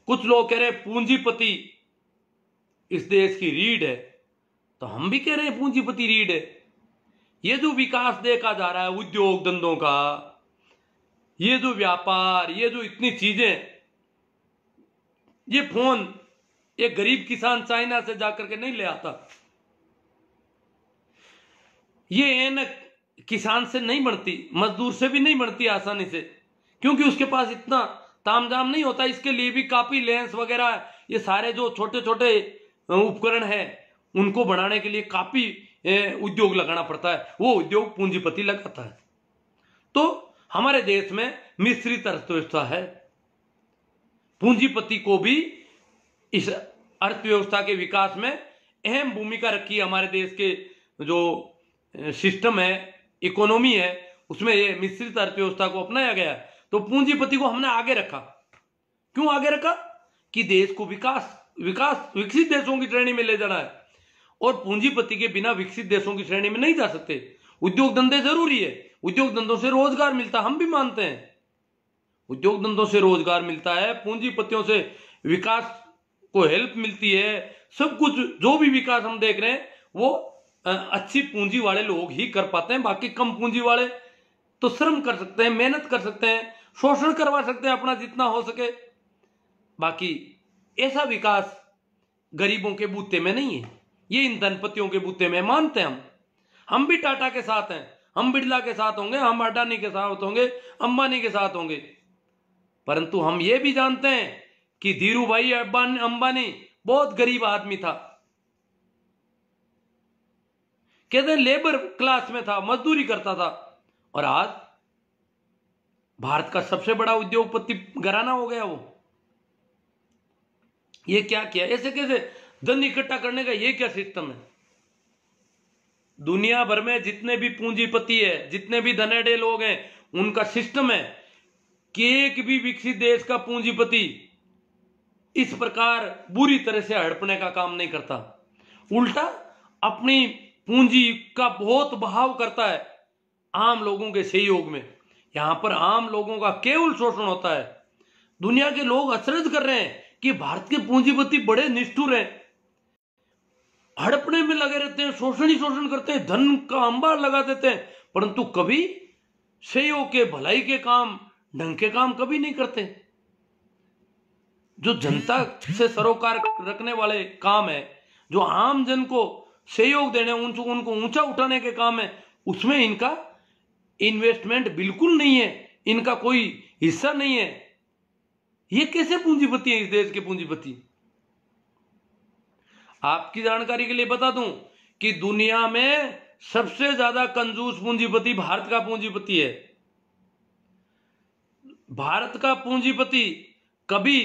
कुछ लोग कह रहे हैं पूंजीपति इस देश की रीढ़ है, तो हम भी कह रहे हैं पूंजीपति रीढ़ है। ये जो विकास देखा जा रहा है उद्योग धंधों का, ये जो व्यापार, ये जो इतनी चीजें, ये फोन एक गरीब किसान चाइना से जाकर के नहीं ले आता, ये ऐनक किसान से नहीं बनती, मजदूर से भी नहीं बनती आसानी से, क्योंकि उसके पास इतना तामझाम नहीं होता। इसके लिए भी काफी लेंस वगैरह, ये सारे जो छोटे छोटे उपकरण है उनको बनाने के लिए काफी उद्योग लगाना पड़ता है, वो उद्योग पूंजीपति लगाता है। तो हमारे देश में मिश्रित अर्थव्यवस्था है, पूंजीपति को भी इस अर्थव्यवस्था के विकास में अहम भूमिका रखी है। हमारे देश के जो सिस्टम है, इकोनॉमी है, उसमें ये मिश्रित अर्थव्यवस्था को अपनाया गया है। तो पूंजीपति को हमने आगे रखा। क्यों आगे रखा? कि देश को विकसित देशों की श्रेणी में ले जाना है, और पूंजीपति के बिना विकसित देशों की श्रेणी में नहीं जा सकते। उद्योग धंधे जरूरी है, उद्योग धंधों से रोजगार मिलता है, हम भी मानते हैं उद्योग धंधों से रोजगार मिलता है, पूंजीपतियों से विकास को हेल्प मिलती है। सब कुछ जो भी विकास हम देख रहे हैं वो अच्छी पूंजी वाले लोग ही कर पाते हैं। बाकी कम पूंजी वाले तो श्रम कर सकते हैं, मेहनत कर सकते हैं, शोषण करवा सकते हैं अपना जितना हो सके। बाकी ऐसा विकास गरीबों के बूते में नहीं है, ये इन धनपतियों के बूते में मानते हैं हम भी टाटा के साथ हैं, हम बिरला के साथ होंगे, हम अडानी के साथ होंगे, अंबानी के साथ होंगे। परंतु हम ये भी जानते हैं कि धीरू भाई अंबानी बहुत गरीब आदमी था, कहते हैं लेबर क्लास में था, मजदूरी करता था, और आज भारत का सबसे बड़ा उद्योगपति घराना हो गया वो। ये क्या किया? ऐसे कैसे धन इकट्ठा करने का ये क्या सिस्टम है? दुनिया भर में जितने भी पूंजीपति है, जितने भी धनेडे लोग हैं, उनका सिस्टम है कि एक भी विकसित देश का पूंजीपति इस प्रकार बुरी तरह से हड़पने का काम नहीं करता, उल्टा अपनी पूंजी का बहुत बहाव करता है आम लोगों के सहयोग में। यहां पर आम लोगों का केवल शोषण होता है। दुनिया के लोग अचरज कर रहे हैं कि भारत के पूंजीपति बड़े निष्ठुर हैं, हड़पने में लगे रहते हैं, शोषण ही शोषण करते हैं, धन का अंबार लगा देते हैं, परंतु कभी सहयोग के, भलाई के काम, ढंग के काम कभी नहीं करते। जो जनता से सरोकार रखने वाले काम है, जो आम जन को सहयोग देने, उनको ऊंचा उठाने के काम है, उसमें इनका इन्वेस्टमेंट बिल्कुल नहीं है, इनका कोई हिस्सा नहीं है। ये कैसे पूंजीपति है इस देश के पूंजीपति? आपकी जानकारी के लिए बता दूं कि दुनिया में सबसे ज्यादा कंजूस पूंजीपति भारत का पूंजीपति है। भारत का पूंजीपति कभी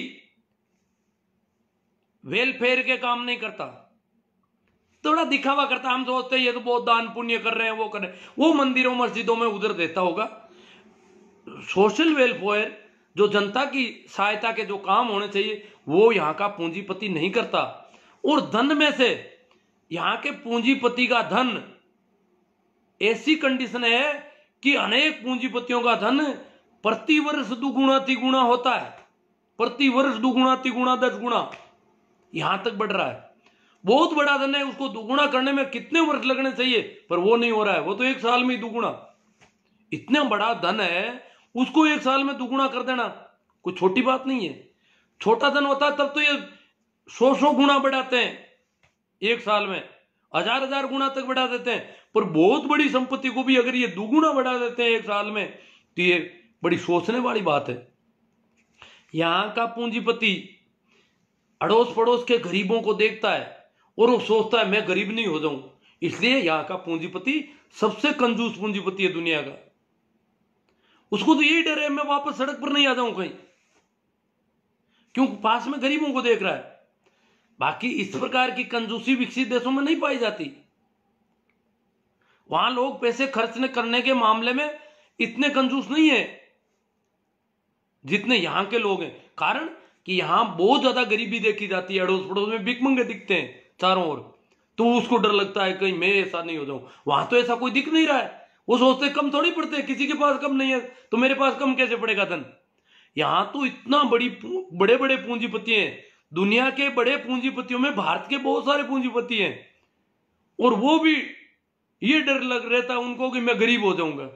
वेलफेयर के काम नहीं करता, थोड़ा दिखावा करता। हम सोचते हैं ये तो बहुत दान पुण्य कर रहे हैं, वो कर रहे हैं, वो मंदिरों मस्जिदों में उधर देता होगा। सोशल वेलफेयर, जो जनता की सहायता के जो काम होने चाहिए, वो यहां का पूंजीपति नहीं करता। और धन में से यहां के पूंजीपति का धन, ऐसी कंडीशन है कि अनेक पूंजीपतियों का धन प्रति वर्ष दुगुना तिगुना होता है, प्रति वर्ष दुगुना तिगुना 10 गुना यहां तक बढ़ रहा है। बहुत बड़ा धन है, उसको दुगुना करने में कितने वर्ष लगने चाहिए, पर वो नहीं हो रहा है, वो तो 1 साल में ही दुगुना। इतना बड़ा धन है, उसको 1 साल में दुगुना कर देना कोई छोटी बात नहीं है। छोटा धन होता है तब तो ये 100 गुना बढ़ाते हैं, 1 साल में 1000 गुना तक बढ़ा देते हैं, पर बहुत बड़ी संपत्ति को भी अगर ये दुगुना बढ़ा देते हैं 1 साल में, तो ये बड़ी सोचने वाली बात है। यहां का पूंजीपति अड़ोस पड़ोस के गरीबों को देखता है और वो सोचता है मैं गरीब नहीं हो जाऊं, इसलिए यहां का पूंजीपति सबसे कंजूस पूंजीपति है दुनिया का। उसको तो यही डर है मैं वापस सड़क पर नहीं आ जाऊं कहीं, क्यों? पास में गरीबों को देख रहा है। बाकी इस प्रकार की कंजूसी विकसित देशों में नहीं पाई जाती। वहां लोग पैसे खर्च करने के मामले में इतने कंजूस नहीं है जितने यहां के लोग हैं। कारण कि यहां बहुत ज्यादा गरीबी देखी जाती है, अड़ोस पड़ोस में भिखमंगे दिखते हैं चारों ओर, तो उसको डर लगता है कहीं मैं ऐसा नहीं हो जाऊं। वहां तो ऐसा कोई दिख नहीं रहा है, वो सोचते कम थोड़ी पड़ते हैं, किसी के पास कम नहीं है तो मेरे पास कम कैसे पड़ेगा धन। यहां तो इतना बड़े बड़े पूंजीपति हैं, दुनिया के बड़े पूंजीपतियों में भारत के बहुत सारे पूंजीपति हैं, और वो भी ये डर लग रहता है उनको कि मैं गरीब हो जाऊंगा।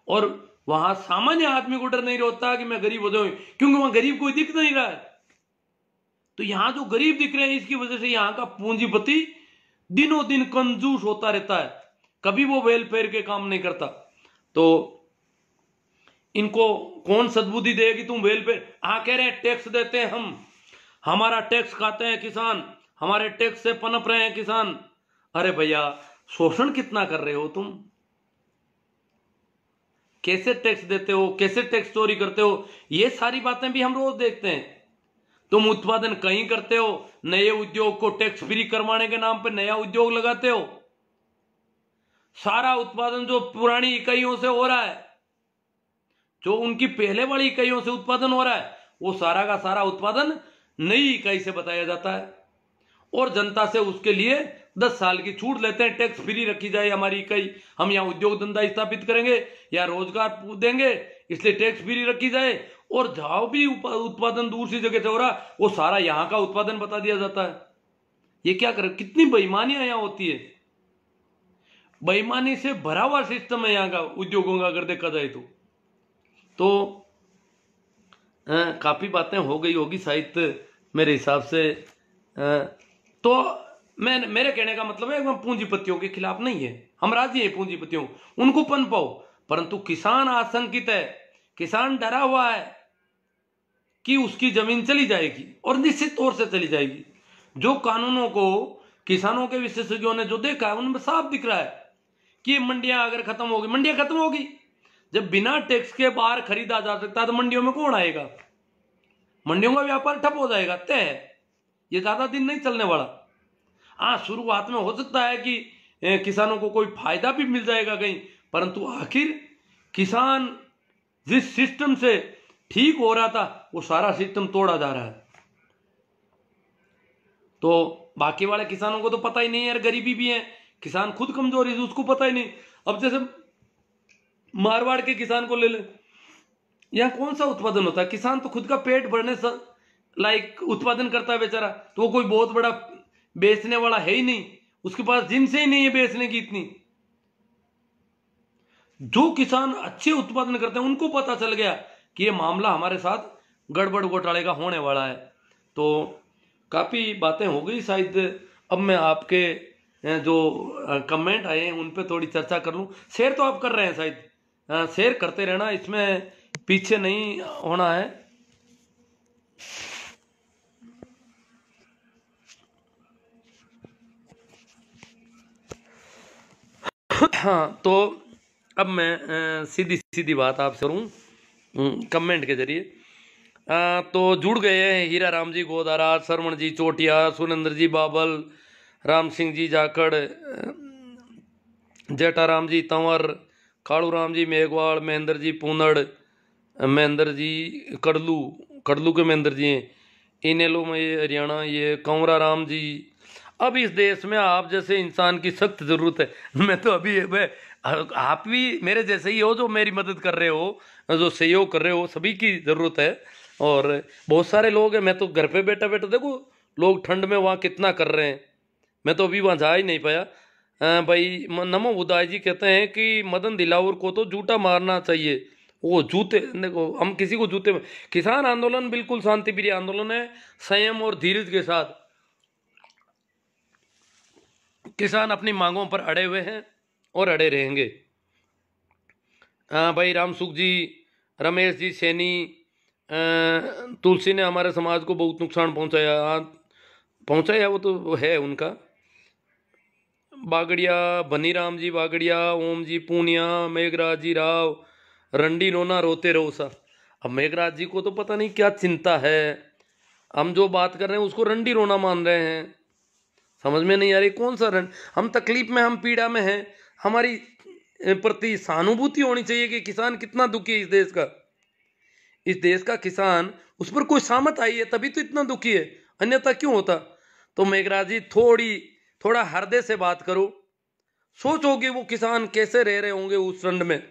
और वहां सामान्य आदमी को डर नहीं रहता कि मैं गरीब हो जाऊंगा, क्योंकि वहां गरीब कोई दिख नहीं रहा है। तो यहां जो गरीब दिख रहे हैं, इसकी वजह से यहां का पूंजीपति दिनों दिन कंजूस होता रहता है, कभी वो वेलफेयर के काम नहीं करता। तो इनको कौन सद्बुद्धि दे कि तुम वेलफेयर, कह रहे हैं टैक्स देते हैं हम, हमारा टैक्स खाते हैं किसान, हमारे टैक्स से पनप रहे हैं किसान। अरे भैया, शोषण कितना कर रहे हो तुम? कैसे टैक्स देते हो, कैसे टैक्स चोरी करते हो, ये सारी बातें भी हम रोज देखते हैं। तुम उत्पादन कहीं करते हो, नए उद्योग को टैक्स फ्री करवाने के नाम पर नया उद्योग लगाते हो। सारा उत्पादन जो पुरानी इकाइयों से हो रहा है, जो उनकी पहले वाली इकाइयों से उत्पादन हो रहा है, वो सारा का सारा उत्पादन नई इकाई से बताया जाता है, और जनता से उसके लिए 10 साल की छूट लेते हैं। टैक्स फ्री रखी जाए हमारी इकाई, हम यहाँ उद्योग धंधा स्थापित करेंगे या रोजगार देंगे, इसलिए टैक्स फ्री रखी जाए। और जहां भी उत्पादन दूसरी जगह से हो रहा, वो सारा यहाँ का उत्पादन बता दिया जाता है। ये क्या करे, कितनी बेईमानियां यहाँ होती है। बेईमानी से भरा हुआ सिस्टम है यहाँ का उद्योगों का, अगर देखा जाए तो काफी बातें हो गई होगी शायद मेरे हिसाब से। तो मेरे कहने का मतलब है, हम पूंजीपतियों के खिलाफ नहीं है, हम राजी हैं पूंजीपतियों, उनको पनपाओ, परंतु किसान आशंकित है, किसान डरा हुआ है कि उसकी जमीन चली जाएगी, और निश्चित तौर से चली जाएगी। जो कानूनों को किसानों के विशेषज्ञों ने जो देखा है, उनमें साफ दिख रहा है कि मंडियां अगर खत्म होगी, मंडियां खत्म होगी। जब बिना टैक्स के बाहर खरीदा जा सकता है, तो मंडियों में कौन आएगा? मंडियों का व्यापार ठप हो जाएगा, तय है, ये ज्यादा दिन नहीं चलने वाला। शुरुआत में हो सकता है कि किसानों को कोई फायदा भी मिल जाएगा कहीं, परंतु आखिर किसान जिस सिस्टम से ठीक हो रहा था, वो सारा सिस्टम तोड़ा जा रहा है। तो बाकी वाले किसानों को तो पता ही नहीं है यार, गरीबी भी है, किसान खुद कमजोर है, उसको पता ही नहीं। अब जैसे मारवाड़ के किसान को ले ले, यहाँ कौन सा उत्पादन होता है? किसान तो खुद का पेट भरने लाइक उत्पादन करता है बेचारा, तो वो कोई बहुत बड़ा बेचने वाला है ही नहीं, उसके पास जिनसे ही नहीं है बेचने की इतनी। जो किसान अच्छे उत्पादन करते हैं, उनको पता चल गया कि ये मामला हमारे साथ गड़बड़ घोटाले का होने वाला है। तो काफी बातें हो गई शायद, अब मैं आपके जो कमेंट आए हैं उन पे थोड़ी चर्चा कर लूं। शेयर तो आप कर रहे हैं शायद, शेयर करते रहना, इसमें पीछे नहीं होना है। हाँ, तो अब मैं सीधी सीधी बात आपसे करूं कमेंट के जरिए। तो जुड़ गए हैं हीरा राम जी गोदारा, सरवण जी चोटिया, सुरेंद्र जी बाबल, राम सिंह जी जाखड़, जेठाराम जी तंवर, कालू राम जी मेघवाल, महेंद्र जी पूनड़, महेंद्र जी कड़लू के महेंद्र जी हैं, इनेलो में ये हरियाणा, ये कंवरा राम जी। अब इस देश में आप जैसे इंसान की सख्त जरूरत है। मैं तो अभी आप भी मेरे जैसे ही हो, जो मेरी मदद कर रहे हो, जो सहयोग कर रहे हो, सभी की जरूरत है। और बहुत सारे लोग हैं, मैं तो घर पे बैठा बैठा देखो लोग ठंड में वहाँ कितना कर रहे हैं, मैं तो अभी वहाँ जा ही नहीं पाया। भाई नमो उदय जी कहते हैं कि मदन दिलावर को तो जूता मारना चाहिए, वो जूते, देखो हम किसी को जूते में। किसान आंदोलन बिल्कुल शांति प्रिय आंदोलन है, संयम और धीरज के साथ किसान अपनी मांगों पर अड़े हुए हैं और अड़े रहेंगे। भाई राम सुख जी, रमेश जी सैनी, तुलसी ने हमारे समाज को बहुत नुकसान पहुंचाया, वो तो है उनका। बागड़िया, बनीराम जी बागड़िया, ओम जी पूनिया, मेघराज जी राव, रंडी रोना रोते रहो सा। अब मेघराज जी को तो पता नहीं क्या चिंता है, हम जो बात कर रहे हैं उसको रंडी रोना मान रहे हैं, समझ में नहीं आ रही कौन सा हम तकलीफ में, हम पीड़ा में हैं, हमारी प्रति सहानुभूति होनी चाहिए कि किसान कितना दुखी है इस देश का। इस देश का किसान, उस पर कोई सामत आई है तभी तो इतना दुखी है, अन्यथा क्यों होता। तो मेघराज जी थोड़ा हृदय से बात करो, सोचोगे वो किसान कैसे रह रहे होंगे उस ठंड में,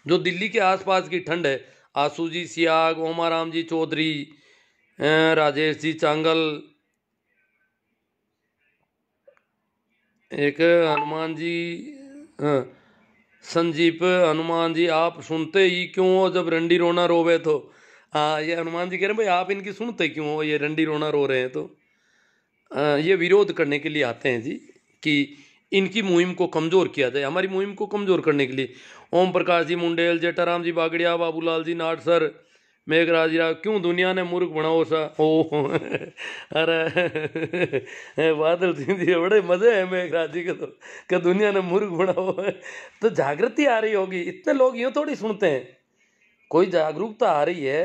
जो दिल्ली के आसपास की ठंड है। आशू जी सियाग, ओमाराम जी चौधरी, राजेश जी चांगल, एक हनुमान जी, हाँ, संजीप हनुमान जी, आप सुनते ही क्यों हो जब रंडी रोना रोवे तो। हाँ, ये हनुमान जी कह रहे हैं भाई आप इनकी सुनते क्यों हो, ये रंडी रोना रो रहे हैं तो। ये विरोध करने के लिए आते हैं जी, कि इनकी मुहिम को कमजोर किया जाए, हमारी मुहिम को कमजोर करने के लिए। ओम प्रकाश जी मुंडेल, जेठाराम जी बागड़िया, बाबूलाल जी नाटसर, मेघराज जी क्यों दुनिया ने मूर्ख बनाओ सा। ओ अरे बादल सिंह जी बड़े मजे हैं मेघराज जी के तो, कि दुनिया ने मूर्ख बनाओ है। तो जागृति आ रही होगी, इतने लोग यूं थोड़ी सुनते हैं, कोई जागरूकता आ रही है,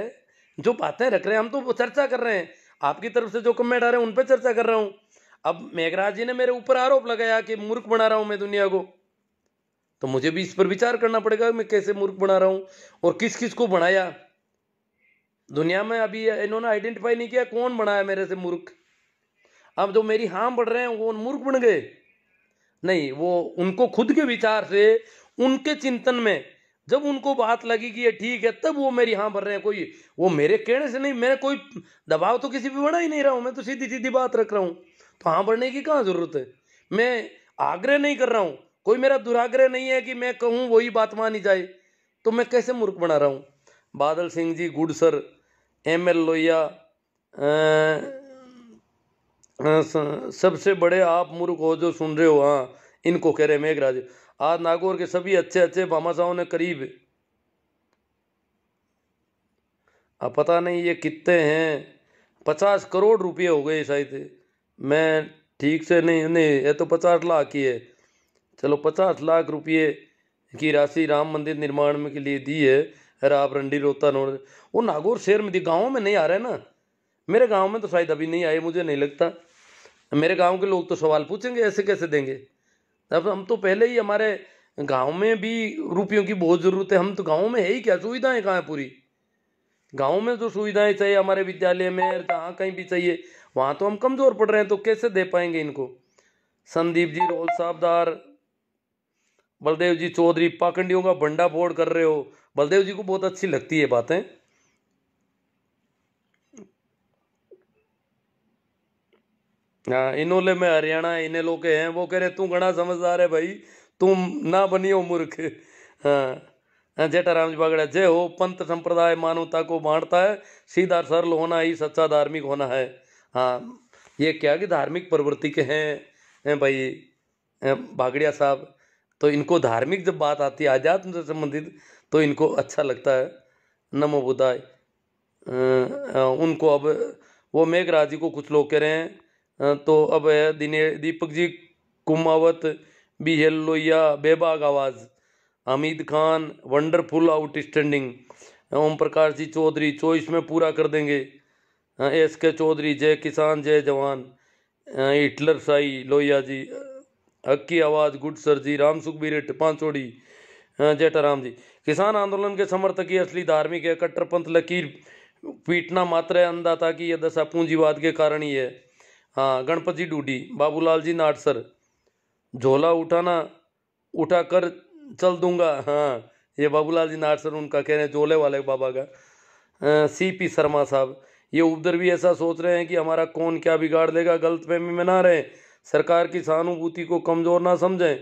जो बातें रख रहे हैं, हम तो चर्चा कर रहे हैं, आपकी तरफ से जो कमेंट आ रहे हैं उन पर चर्चा कर रहा हूं। अब मेघराज जी ने मेरे ऊपर आरोप लगाया कि मूर्ख बना रहा हूं मैं दुनिया को, तो मुझे भी इस पर विचार करना पड़ेगा मैं कैसे मूर्ख बना रहा हूं और किस किस को बनाया दुनिया में। अभी इन्होंने आइडेंटिफाई नहीं किया कौन बनाया मेरे से मूर्ख। अब जो मेरी हाँ बढ़ रहे हैं वो मूर्ख बन गए नहीं, वो उनको खुद के विचार से, उनके चिंतन में जब उनको बात लगी कि ये ठीक है, तब वो मेरी हाँ भर रहे हैं। कोई वो मेरे कहने से नहीं, मैं कोई दबाव तो किसी पे बना ही नहीं रहा हूं, मैं तो सीधी सीधी बात रख रहा हूं, तो हाँ भरने की कहाँ जरूरत है। मैं आग्रह नहीं कर रहा हूं, कोई मेरा दुराग्रह नहीं है कि मैं कहूं वही बात मानी जाए, तो मैं कैसे मूर्ख बना रहा हूं। बादल सिंह जी गुडसर, एम एल लोहिया, सबसे बड़े आप मूर्ख हो जो सुन रहे हो। हाँ, इनको कह रहे मेघराज। आज नागौर के सभी अच्छे अच्छे भामाशाहों ने करीब, अब पता नहीं ये कितने हैं, 50 करोड़ रुपये हो गए शायद, मैं ठीक से नहीं, ये तो 50 लाख की है। चलो 50 लाख रुपये की राशि राम मंदिर निर्माण में के लिए दी है। अरे आप रंडी रोता नोड़, वो नागौर शहर में दी, गाँव में नहीं आ रहे ना, मेरे गांव में तो शायद अभी नहीं आए, मुझे नहीं लगता। मेरे गांव के लोग तो सवाल पूछेंगे ऐसे कैसे देंगे। अब हम तो पहले ही, हमारे गांव में भी रुपयों की बहुत जरूरत है, हम तो गांव में है ही क्या, सुविधाएं कहाँ है पूरी। गांव में जो सुविधाएं चाहिए हमारे विद्यालय में, जहाँ कहीं भी चाहिए, वहां तो हम कमजोर पड़ रहे हैं, तो कैसे दे पाएंगे इनको। संदीप जी रोल साहबदार, बलदेव जी चौधरी, पाखंडियों का भंडा फोड़ कर रहे हो। बलदेव जी को बहुत अच्छी लगती है बातें। हाँ, इनोले में हरियाणा इन्हें लोग हैं, वो कह रहे तू घना समझदार है भाई, तुम ना बनियो मूर्ख। हाँ, जेठाराम जी बागड़ा, जय हो। पंथ संप्रदाय मानवता को बांटता है, सीधा सरल होना ही सच्चा धार्मिक होना है। हाँ, ये क्या कि धार्मिक प्रवृत्ति के हैं भाई बागड़िया साहब, तो इनको धार्मिक जब बात आती है आध्यात्म से संबंधित, तो इनको अच्छा लगता है। नमो बुद्धाय। उनको अब वो मेघराज जी को कुछ लोग कह रहे हैं, तो अब है दीपक जी कुमावत, बीएल लोहिया बेबाक आवाज़, Hamid Khan wonderful outstanding, Om Prakash ji Chaudhary choice में पूरा कर देंगे, एस के चौधरी जय किसान जय जवान, हिटलर साई लोहिया जी, हक की आवाज़ गुड सर जी, राम सुखबीर पांचोड़ी, जेठाराम जी, किसान आंदोलन के समर्थक ही असली धार्मिक है, कट्टरपंथ लकीर पीटना मात्र है अंधाता की यह दशा पूंजीवाद के कारण ही है। हाँ, गणपति डूडी, बाबूलाल जी नाटसर, झोला उठाना उठा कर चल दूंगा। हाँ, ये बाबूलाल जी नाटसर उनका कह रहे हैं, झोले वाले बाबा का। सीपी शर्मा साहब, ये उधर भी ऐसा सोच रहे हैं कि हमारा कौन क्या बिगाड़ देगा, गलतफहमी में ना रहे, सरकार की सहानुभूति को कमजोर ना समझें,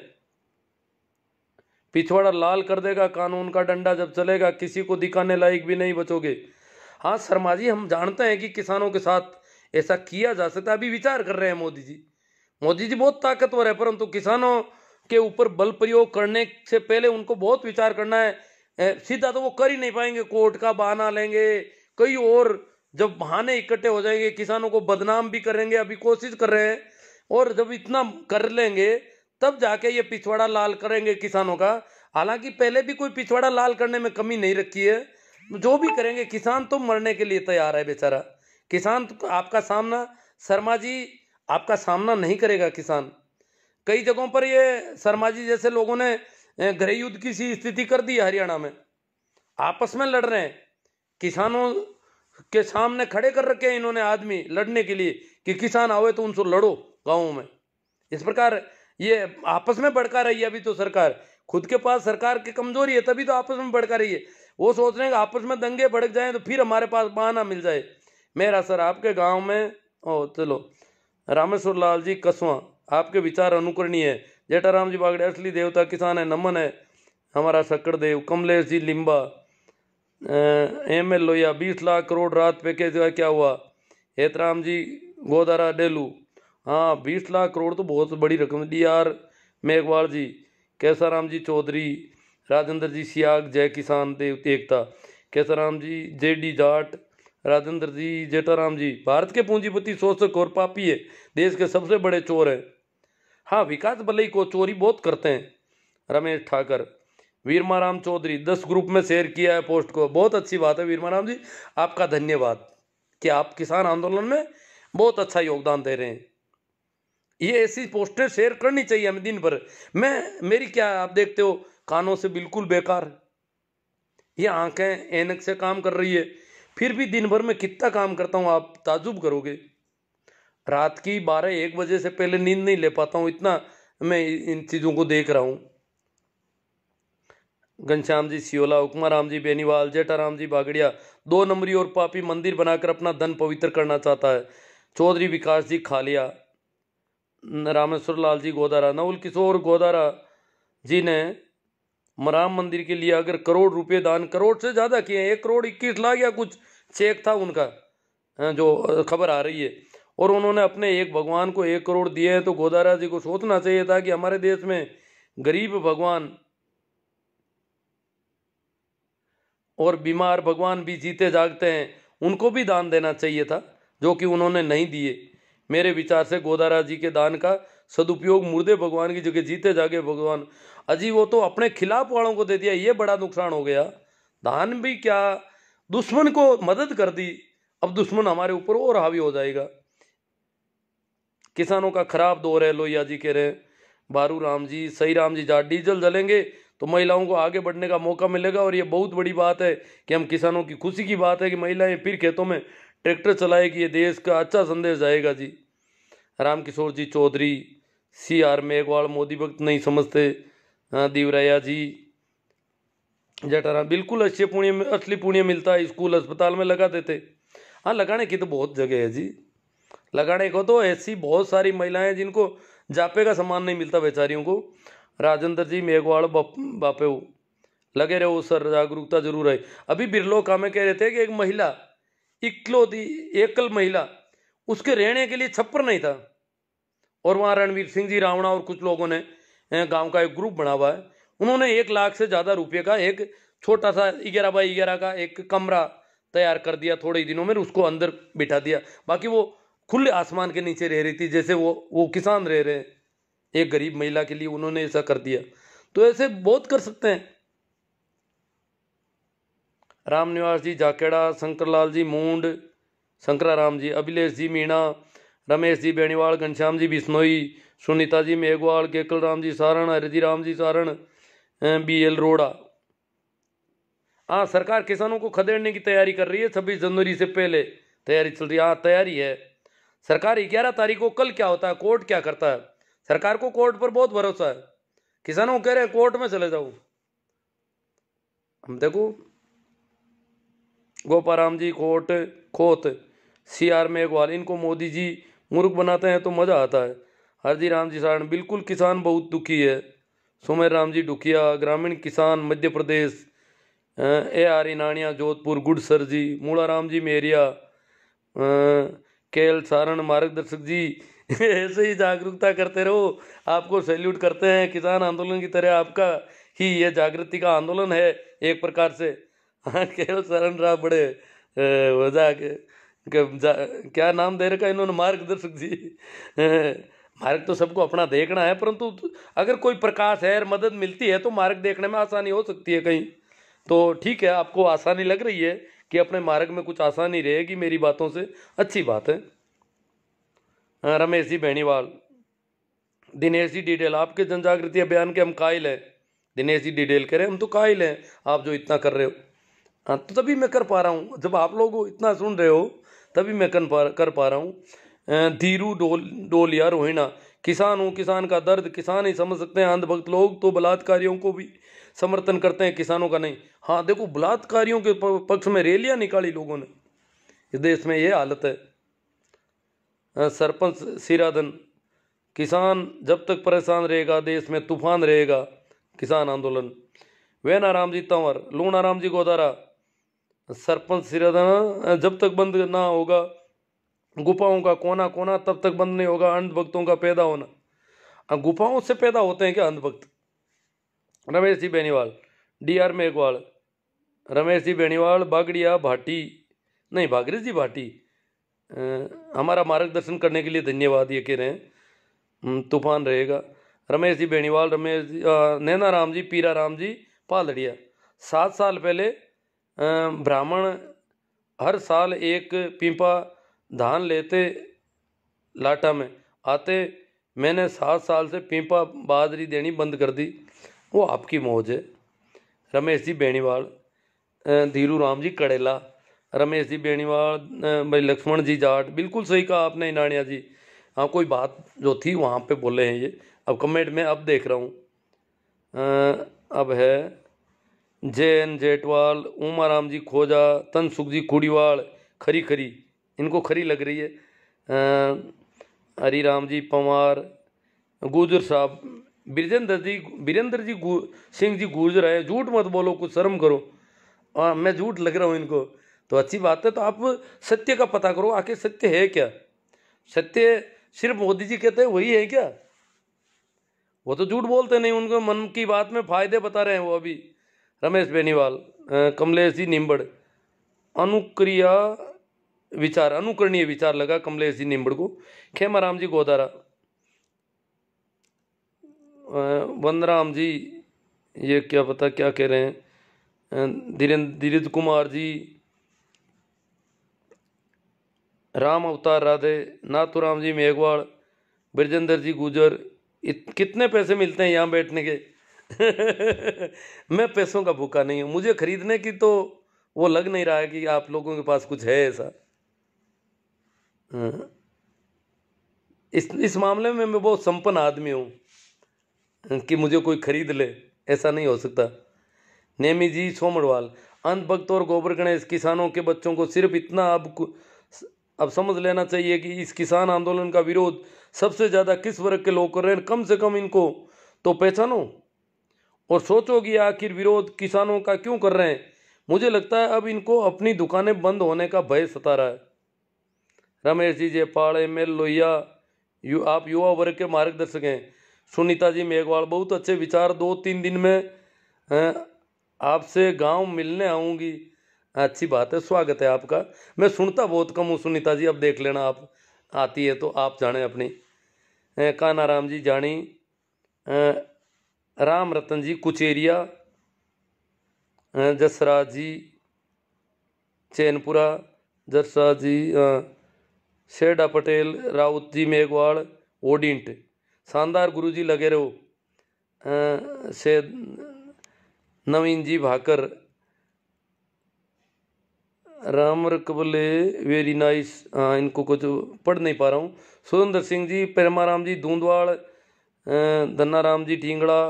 पिछवाड़ा लाल कर देगा कानून का डंडा जब चलेगा, किसी को दिखाने लायक भी नहीं बचोगे। हाँ शर्मा जी, हम जानते हैं कि किसानों के साथ ऐसा किया जा सकता है, अभी विचार कर रहे हैं मोदी जी। मोदी जी बहुत ताकतवर है, परंतु किसानों के ऊपर बल प्रयोग करने से पहले उनको बहुत विचार करना है। सीधा तो वो कर ही नहीं पाएंगे, कोर्ट का बहाना लेंगे, कई और जब बहाने इकट्ठे हो जाएंगे, किसानों को बदनाम भी करेंगे, अभी कोशिश कर रहे हैं, और जब इतना कर लेंगे तब जाके ये पिछवाड़ा लाल करेंगे किसानों का। हालांकि पहले भी कोई पिछवाड़ा लाल करने में कमी नहीं रखी है, जो भी करेंगे, किसान तो मरने के लिए तैयार है बेचारा। किसान तो आपका सामना, शर्मा जी आपका सामना नहीं करेगा किसान। कई जगहों पर ये शर्मा जी जैसे लोगों ने गृह युद्ध की सी स्थिति कर दी है, हरियाणा में आपस में लड़ रहे हैं, किसानों के सामने खड़े कर रखे हैं इन्होंने आदमी लड़ने के लिए कि किसान आवे तो उनसे लड़ो गाँवों में। इस प्रकार ये आपस में भड़का रही है। अभी तो सरकार खुद के पास, सरकार की कमजोरी है, तभी तो आपस में भड़का रही है। वो सोच रहे हैं कि आपस में दंगे भड़क जाएं तो फिर हमारे पास बहाना मिल जाए। मेरा सर आपके गांव में चलो रामेश्वर लाल जी कसवा, आपके विचार अनुकरणीय है। जेठाराम जी बागड़े असली देवता किसान है, नमन है हमारा शक्कर देव। कमलेश जी लिम्बा, एम एल लोहिया 20 लाख करोड़ रात पैकेज का क्या हुआ। हेतराम जी गोदारा डेलू, हाँ 20 लाख करोड़ तो बहुत बड़ी रकम। डी आर मेघवाल जी, कैसाराम जी चौधरी, राजेंद्र जी सियाग, जय किसान देव एकता, कैसाराम जी जे डी जाट, राजेंद्र जी, जेठाराम जी, भारत के पूंजीपति शोषक और पापी है, देश के सबसे बड़े चोर हैं। हाँ विकास भले को चोरी बहुत करते हैं। रमेश ठाकर, वीरमाराम चौधरी 10 ग्रुप में शेयर किया है पोस्ट को, बहुत अच्छी बात है वीरमाराम जी, आपका धन्यवाद कि आप किसान आंदोलन में बहुत अच्छा योगदान दे रहे हैं। ये ऐसी पोस्टें शेयर करनी चाहिए हमें दिन भर। मेरी क्या आप देखते हो कानों से बिल्कुल बेकार, ये आंखें ऐनक से काम कर रही है, फिर भी दिन भर में कितना काम करता हूँ आप ताजुब करोगे। रात की 12-1 बजे से पहले नींद नहीं ले पाता हूँ, इतना मैं इन चीज़ों को देख रहा हूँ। घनश्याम जी सियोला, उकमाराम जी बेनीवाल, जेठाराम जी बागड़िया 2 नंबरी और पापी मंदिर बनाकर अपना धन पवित्र करना चाहता है। चौधरी विकास जी खालिया, रामेश्वर लाल जी गोदारा, नवल किशोर गोदारा जी ने राम मंदिर के लिए अगर करोड़ रुपए दान, करोड़ से ज़्यादा किए, 1 करोड़ 21 लाख या कुछ चेक था उनका, जो खबर आ रही है, और उन्होंने अपने एक भगवान को 1 करोड़ दिए हैं, तो गोदारा जी को सोचना चाहिए था कि हमारे देश में गरीब भगवान और बीमार भगवान भी जीते जागते हैं, उनको भी दान देना चाहिए था, जो कि उन्होंने नहीं दिए। मेरे विचार से गोदारा जी के दान का सदुपयोग मुर्दे भगवान की जगह जीते जागे भगवान, अजी वो तो अपने खिलाफ वालों को दे दिया, ये बड़ा नुकसान हो गया। दान भी क्या, दुश्मन को मदद कर दी, अब दुश्मन हमारे ऊपर और हावी हो जाएगा। किसानों का खराब दौर है, लोहिया जी कह रहे हैं। बारू राम जी, सही राम जी जाट, डीजल जलेंगे तो महिलाओं को आगे बढ़ने का मौका मिलेगा, और ये बहुत बड़ी बात है कि हम किसानों की खुशी की बात है कि महिलाएं फिर खेतों में ट्रैक्टर चलाएगी, ये देश का अच्छा संदेश जाएगा जी। रामकिशोर जी चौधरी, सी आर मेघवाल, मोदी भक्त नहीं समझते, दीवराया जी, जटाराम बिल्कुल अच्छे पुण्य, असली पुण्य मिलता है, स्कूल अस्पताल में लगा देते। हाँ लगाने की तो बहुत जगह है जी, लगाने को तो ऐसी बहुत सारी महिलाएं जिनको जापे का सामान नहीं मिलता बेचारियों को। राजेंद्र जी मेघवाल बापे लगे रहो सर, जागरूकता जरूर है। अभी बिरलो का में कह रहे थे कि एक महिला इकलौती एकल महिला, उसके रहने के लिए छप्पर नहीं था, और वहाँ रणवीर सिंह जी रावणा और कुछ लोगों ने गांव का एक ग्रुप बना हुआ है, उन्होंने 1 लाख से ज़्यादा रुपये का एक छोटा सा 11 बाई 11 का एक कमरा तैयार कर दिया, थोड़े ही दिनों में उसको अंदर बिठा दिया। बाकी वो खुले आसमान के नीचे रह रही थी, जैसे वो किसान रह रहे हैं, एक गरीब महिला के लिए उन्होंने ऐसा कर दिया। तो ऐसे बहुत कर सकते हैं। रामनिवास जी जाकेड़ा, शंकरलाल जी मूंड, शंकराराम जी, अभिलेष जी मीणा, रमेश जी बेणीवाल, घनश्याम जी बिश्नोई, सुनीता जी मेघवाल, केकल राम जी सारण, हरिजी राम जी सारण, BL रोड़ा। हाँ सरकार किसानों को खदेड़ने की तैयारी कर रही है, 26 जनवरी से पहले तैयारी चल रही है। हाँ तैयारी है सरकार। 11 तारीख को कल क्या होता है, कोर्ट क्या करता है, सरकार को कोर्ट पर बहुत भरोसा है। किसानों को कह रहे हैं कोर्ट में चले जाओ। हम देखो गोपाराम जी खोत, CR मेघवाल, इनको मोदी जी मूर्ख बनाते हैं तो मजा आता है। हरजी राम जी सारण, बिल्कुल किसान बहुत दुखी है। सुमेर राम जी डुकिया, ग्रामीण किसान मध्य प्रदेश, AR इनानिया जोधपुर, गुडसर जी, मूला राम जी मेरिया, KL सारण मार्गदर्शक जी ऐसे ही जागरूकता करते रहो, आपको सैल्यूट करते हैं। किसान आंदोलन की तरह आपका ही ये जागृति का आंदोलन है एक प्रकार से। हाँ KL सारण राव बड़े क्या नाम दे रखा इन्होंने, मार्गदर्शक जी। मार्ग तो सबको अपना देखना है, परंतु अगर कोई प्रकाश है और मदद मिलती है तो मार्ग देखने में आसानी हो सकती है कहीं। तो ठीक है, आपको आसानी लग रही है कि अपने मार्ग में कुछ आसानी रहेगी मेरी बातों से, अच्छी बात है। रमेश जी बेणीवाल, दिनेश जी डिडेल, आपके जन जागृति अभियान के हम कायल हैं। दिनेश जी डिडेल कह रहे हैं हम तो कायल हैं, आप जो इतना कर रहे हो। हाँ तो तभी मैं कर पा रहा हूँ, जब आप लोग इतना सुन रहे हो तभी मैं कर पा रहा हूँ। धीरू डोलिया रोहिणा, किसान हूँ, किसान का दर्द किसान ही समझ सकते हैं। अंधभक्त लोग तो बलात्कारियों को भी समर्थन करते हैं, किसानों का नहीं। हाँ देखो, बलात्कारियों के पक्ष में रैलियां निकाली लोगों ने। इस देश में ये हालत है। सरपंच सिराधन, किसान जब तक परेशान रहेगा देश में तूफान रहेगा। किसान आंदोलन। वेनाराम जी तंवर, लूणाराम जी गोदारा, सरपंच सिराधन, जब तक बंद ना होगा गुफाओं का कोना कोना तब तक बंद नहीं होगा अंधभक्तों का पैदा होना। गुफाओं से पैदा होते हैं क्या अंधभक्त? रमेश जी बेनीवाल, DR मेघवाल, रमेश जी बेनीवाल, बागड़िया भाटी, नहीं भागीरथ जी भाटी, हमारा मार्गदर्शन करने के लिए धन्यवाद। ये कह रहे हैं तूफान रहेगा। रमेश जी बेनीवाल, रमेश जी, नैना राम जी, पीरा राम जी पालड़िया। 7 साल पहले ब्राह्मण हर साल एक पीपा धान लेते लाटा में आते। मैंने 7 साल से पीपा बाजरी देनी बंद कर दी। वो आपकी मौज है। रमेश जी बेनीवाल, धीरू राम जी कड़ेला, रमेश जी बेनीवाल, भाई लक्ष्मण जी जाट, बिल्कुल सही कहा आपने इनानिया जी। हाँ, कोई बात जो थी वहाँ पे बोले हैं ये। अब कमेंट में अब देख रहा हूँ। अब है जैन जेठवाल, उमाराम जी खोजा, तनसुख जी कुड़ीवाल, खरी खरी, इनको खरी लग रही है। हरिराम जी पवार, गुजर साहब, वीरेंद्र जी सिंह जी गुजर है। झूठ मत बोलो, कुछ शर्म करो। मैं झूठ लग रहा हूँ इनको तो अच्छी बात है। तो आप सत्य का पता करो, आखिर सत्य है क्या? सत्य सिर्फ मोदी जी कहते हैं वही है क्या? वो तो झूठ बोलते नहीं, उनको मन की बात में फायदे बता रहे हैं वो अभी। रमेश बेनीवाल, कमलेश जी निम्बड़, अनुक्रिया विचार, अनुकरणीय विचार लगा कमलेश जी निम्बड़ को। खेमाराम जी गोदारा, वनराम जी, ये क्या पता क्या कह रहे हैं। धीरेन्द्र कुमार जी, राम अवतार राधे, नाथुराम जी मेघवाल, ब्रजेंद्र जी गुजर। कितने पैसे मिलते हैं यहाँ बैठने के? मैं पैसों का भूखा नहीं हूँ, मुझे खरीदने की तो वो लग नहीं रहा है कि आप लोगों के पास कुछ है ऐसा। इस मामले में मैं बहुत संपन्न आदमी हूँ कि मुझे कोई खरीद ले, ऐसा नहीं हो सकता। नेमी जी सोमड़वाल, अंधभक्त और गोबर गणेश, किसानों के बच्चों को सिर्फ इतना अब समझ लेना चाहिए कि इस किसान आंदोलन का विरोध सबसे ज़्यादा किस वर्ग के लोग कर रहे हैं। कम से कम इनको तो पहचानो और सोचो कि आखिर विरोध किसानों का क्यों कर रहे हैं। मुझे लगता है अब इनको अपनी दुकानें बंद होने का भय सता रहा है। रमेश जी जयपाल, ML लोहिया, आप युवा वर्ग के मार्गदर्शक हैं। सुनीता जी मेघवाल, बहुत अच्छे विचार, 2-3 दिन में आपसे गांव मिलने आऊँगी। अच्छी बात है, स्वागत है आपका। मैं सुनता बहुत कम हूँ सुनीता जी, अब देख लेना आप आती है तो आप जाने अपनी। कानाराम जी जानी, राम रतन जी कुचेरिया, जसराज जी चैनपुरा, जसराज जी शेडा पटेल, राउत जी मेघवाड़, ओडिंट, शानदार गुरु जी लगे रहो। से नवीन जी भाकर, राम रकबले, वेरी नाइस। इनको कुछ पढ़ नहीं पा रहा हूँ। सुरेंद्र सिंह जी, प्रेमाराम जी दूंदवाड़, धन्नाराम जी ठींगड़ा,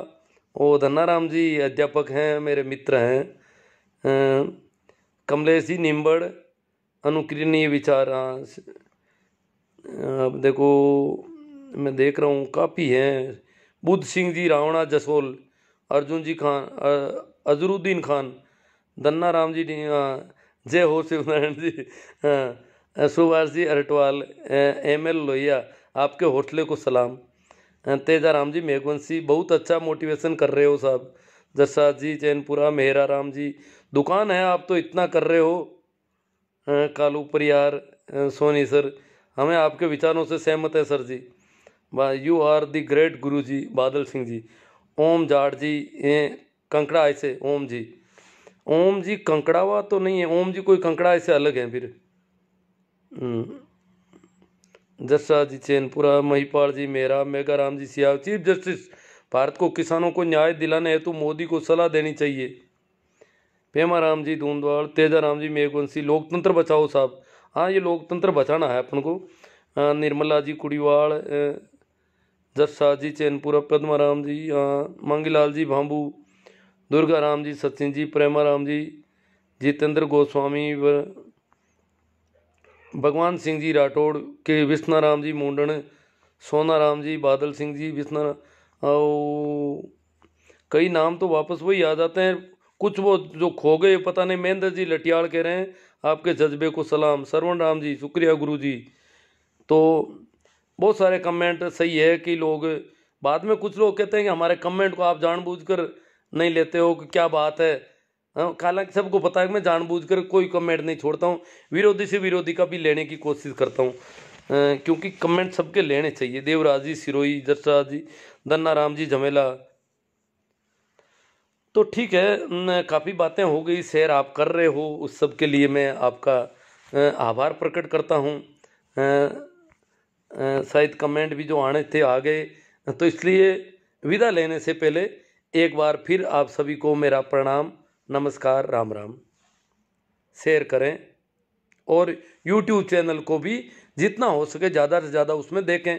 और धन्नाराम जी अध्यापक हैं, मेरे मित्र हैं। कमलेश जी निम्बड़, अनुकरणीय विचार। अब देखो मैं देख रहा हूँ काफ़ी हैं। बुद्ध सिंह जी रावणा जसोल, अर्जुन जी खान, अजरुद्दीन खान, धन्नाराम जी, जय हो शिवनारायण जी, सुभाष जी अरटवाल, ML लोहिया, आपके हौसले को सलाम। तेजाराम जी मेघवंशी, बहुत अच्छा मोटिवेशन कर रहे हो साहब। जसराज जी चैनपुरा, मेहरा राम जी, दुकान है आप तो इतना कर रहे हो। कालू परियार, सोनी सर, हमें आपके विचारों से सहमत है sir ji. You are the great guru ji. बादल सिंह जी, ओम जाट जी, कंकड़ा ऐसे, ओम जी, ओम जी कंकड़ावा तो नहीं है, ओम जी कोई कंकड़ा ऐसे अलग है फिर। जसराज जी चैनपुरा, महिपाल जी मेरा, मेघाराम जी सियाव, चीफ जस्टिस, भारत को किसानों को न्याय दिलाने हेतु मोदी को सलाह देनी चाहिए। पेमाराम जी दूंदवाल, तेजाराम जी मेघवंशी, लोकतंत्र बचाओ साहब। हाँ, ये लोकतंत्र बचाना है अपन को। निर्मला जी कुड़ीवाल, जस शाह जी चैनपुरा, पद्मा राम जी, मांगीलाल जी भांबू, दुर्गा राम जी, सचिन जी, प्रेमा राम जी, जितेंद्र गोस्वामी, भगवान सिंह जी राठौड़ के, विष्णा राम जी मुंडन, सोना राम जी, बादल सिंह जी, विष्णा, और कई नाम तो वापस वही आ जाते हैं, कुछ वो जो खो गए पता नहीं। महेंद्र जी लटियाल कह रहे हैं आपके जज्बे को सलाम। सरवण राम जी शुक्रिया गुरु जी। तो बहुत सारे कमेंट सही है कि लोग बाद में, कुछ लोग कहते हैं कि हमारे कमेंट को आप जानबूझकर नहीं लेते हो, कि क्या बात है। हालांकि सबको पता है कि मैं जानबूझकर कोई कमेंट नहीं छोड़ता हूँ, विरोधी से विरोधी का भी लेने की कोशिश करता हूँ, क्योंकि कमेंट सबके लेने चाहिए। देवराज जी सिरोही, जसराज जी, दन्ना राम जी झमेला। तो ठीक है, काफ़ी बातें हो गई, शेयर आप कर रहे हो, उस सब के लिए मैं आपका आभार प्रकट करता हूँ। शायद कमेंट भी जो आने थे आ गए, तो इसलिए विदा लेने से पहले एक बार फिर आप सभी को मेरा प्रणाम, नमस्कार, राम राम। शेयर करें और YouTube चैनल को भी जितना हो सके ज़्यादा से ज़्यादा उसमें देखें।